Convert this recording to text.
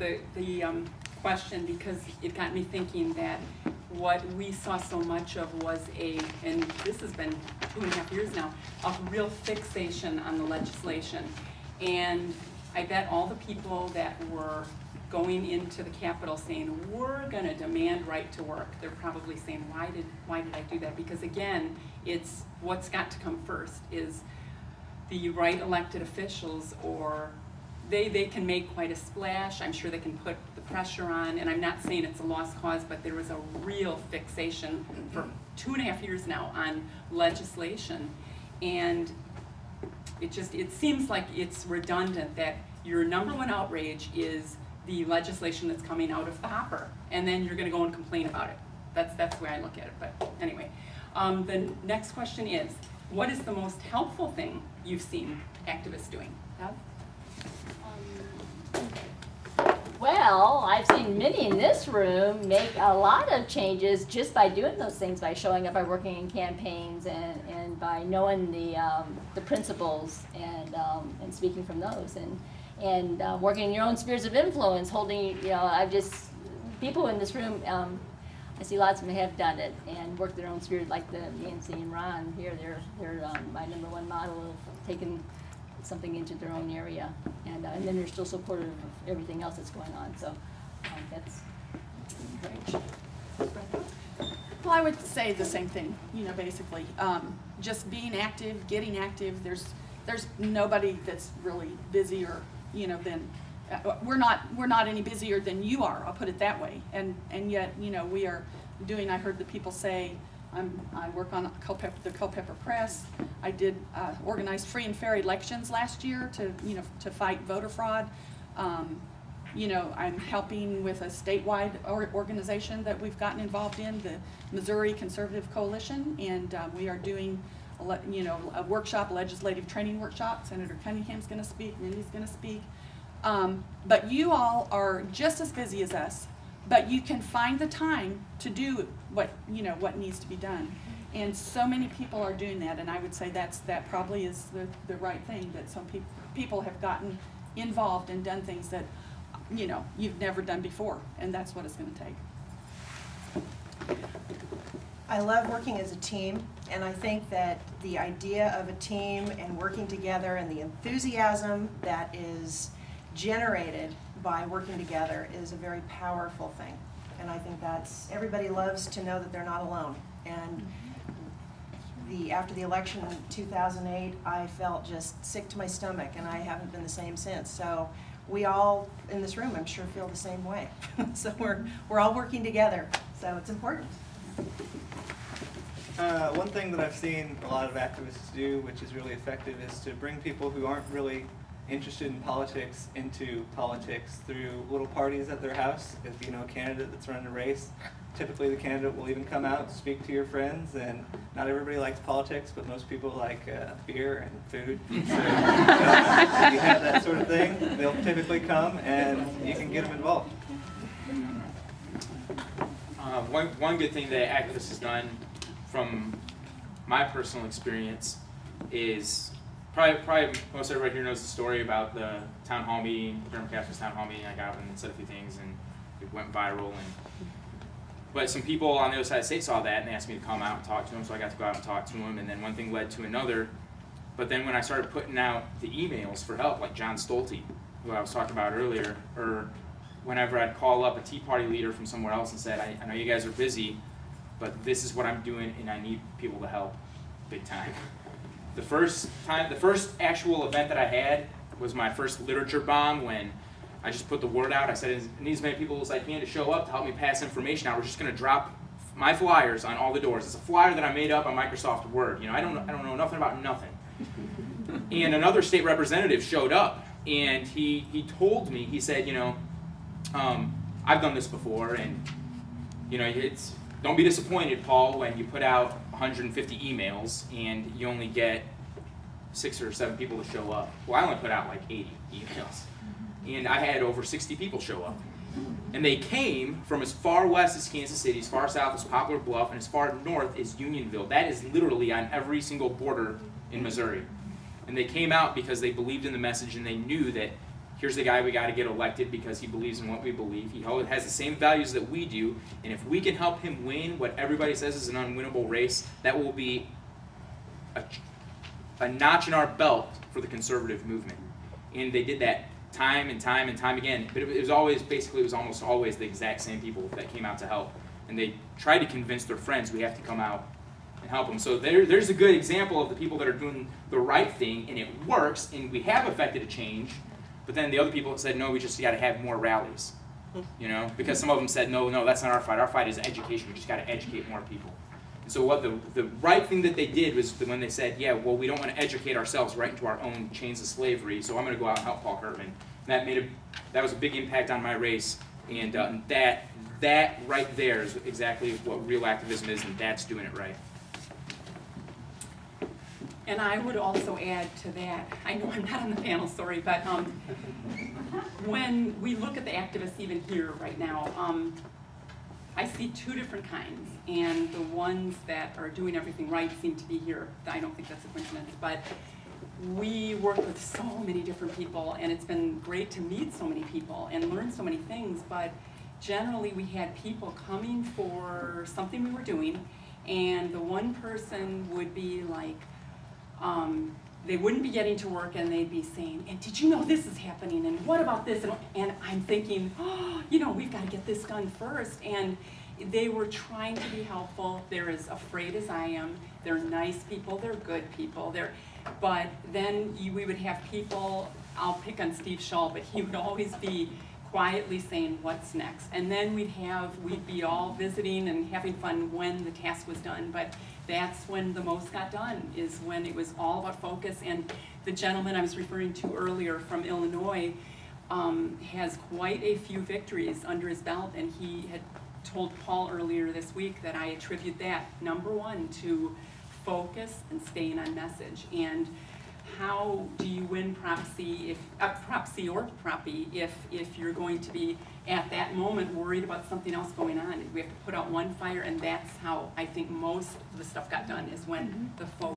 the question because it got me thinking that what we saw so much of was and this has been 2.5 years now, a real fixation on the legislation. And I bet all the people that were going into the Capitol saying, we're gonna demand right to work, they're probably saying, why did I do that? Because again, it's what's got to come first is the right elected officials, or they can make quite a splash. I'm sure they can put the pressure on, and I'm not saying it's a lost cause, but there was a real fixation for 2.5 years now on legislation. And it seems like it's redundant that your number one outrage is the legislation that's coming out of the hopper, and then you're gonna go and complain about it. That's the way I look at it, but anyway. The next question is, what is the most helpful thing you've seen activists doing? Bev? Well, I've seen many in this room make a lot of changes just by doing those things, by showing up, by working in campaigns, and by knowing the principles and speaking from those, and working in your own spheres of influence, holding, people in this room, I see lots of them have done it and worked their own sphere, like the Nancy and Ron here. They're my number one model of taking something into their own area, and then they're still supportive of everything else that's going on. So that's great. Well, I would say the same thing. Basically, just being active, getting active. There's nobody that's really busier, than. We're not any busier than you are. I'll put it that way. And yet, we are doing. I heard the people say, I work on the Culpeper Press. I did organize free and fair elections last year to fight voter fraud. I'm helping with a statewide organization that we've gotten involved in, the Missouri Conservative Coalition, and we are doing a workshop, legislative training workshop. Senator Cunningham's going to speak, Mindy's going to speak. But you all are just as busy as us, but you can find the time to do what needs to be done. And so many people are doing that, and I would say that probably is the right thing, that some people have gotten involved and done things that you've never done before, and that's what it's going to take. I love working as a team, and I think that the idea of a team and working together and the enthusiasm that is generated by working together is a very powerful thing. And I think everybody loves to know that they're not alone. And after the election in 2008, I felt just sick to my stomach, and I haven't been the same since. So we all in this room, I'm sure, feel the same way. So we're all working together. So it's important. One thing that I've seen a lot of activists do, which is really effective, is to bring people who aren't really interested in politics into politics through little parties at their house. If you know a candidate that's running a race, typically the candidate will even come out, speak to your friends, and not everybody likes politics, but most people like beer and food. So if you have that sort of thing, they'll typically come and you can get them involved. One good thing that Activists has done from my personal experience is probably most everybody here knows the story about the town hall meeting, Durham Catholic town hall meeting. I got up and said a few things and it went viral. But some people on the other side of the state saw that and asked me to come out and talk to them, so I got to go out and talk to them, and then one thing led to another. But then when I started putting out the emails for help, like John Stolte, who I was talking about earlier, or whenever I'd call up a Tea Party leader from somewhere else and said, I know you guys are busy, but this is what I'm doing and I need people to help big time. The first actual event that I had was my first literature bomb, when I just put the word out. I said, I need as many people as I can to show up to help me pass information out. We're just going to drop my flyers on all the doors. It's a flyer that I made up on Microsoft Word. I don't know nothing about nothing. And another state representative showed up, and he told me, he said, I've done this before, and don't be disappointed, Paul, when you put out 150 emails and you only get 6 or 7 people to show up. Well, I only put out like 80 emails, and I had over 60 people show up. And they came from as far west as Kansas City, as far south as Poplar Bluff, and as far north as Unionville. That is literally on every single border in Missouri. And they came out because they believed in the message, and they knew that here's the guy we got to get elected because he believes in what we believe. He has the same values that we do, and if we can help him win what everybody says is an unwinnable race, that will be a notch in our belt for the conservative movement. And they did that time and time and time again, but it was always, basically, it was almost always the exact same people that came out to help. And they tried to convince their friends we have to come out and help them. So there's a good example of the people that are doing the right thing, and it works, and we have affected a change. But then the other people said, no, we just got to have more rallies, you know, because some of them said, no, that's not our fight. Our fight is education. We just got to educate more people. And so what the right thing that they did was when they said, yeah, well, we don't want to educate ourselves right into our own chains of slavery, so I'm going to go out and help Paul Curtman. And that was a big impact on my race, and that right there is exactly what real activism is, and that's doing it right. And I would also add to that, I know I'm not on the panel, sorry, but when we look at the activists even here right now, I see two different kinds, and the ones that are doing everything right seem to be here. I don't think that's a coincidence, but we work with so many different people, and it's been great to meet so many people and learn so many things, but generally we had people coming for something we were doing, and the one person would be like, they wouldn't be getting to work and they'd be saying, and did you know this is happening, and what about this? And I'm thinking, oh, you know, we've got to get this done first. And they were trying to be helpful. They're as afraid as I am. They're nice people, they're good people. But then we would have people, I'll pick on Steve Shull, but he would always be quietly saying, what's next? And then we'd be all visiting and having fun when the task was done. But that's when the most got done, is when it was all about focus. And the gentleman I was referring to earlier from Illinois has quite a few victories under his belt, and he had told Paul earlier this week that I attribute that, number one, to focus and staying on message. And how do you win Prop C or Prop B if you're going to be at that moment worried about something else going on? We have to put out one fire, and that's how I think most of the stuff got done, is when the focus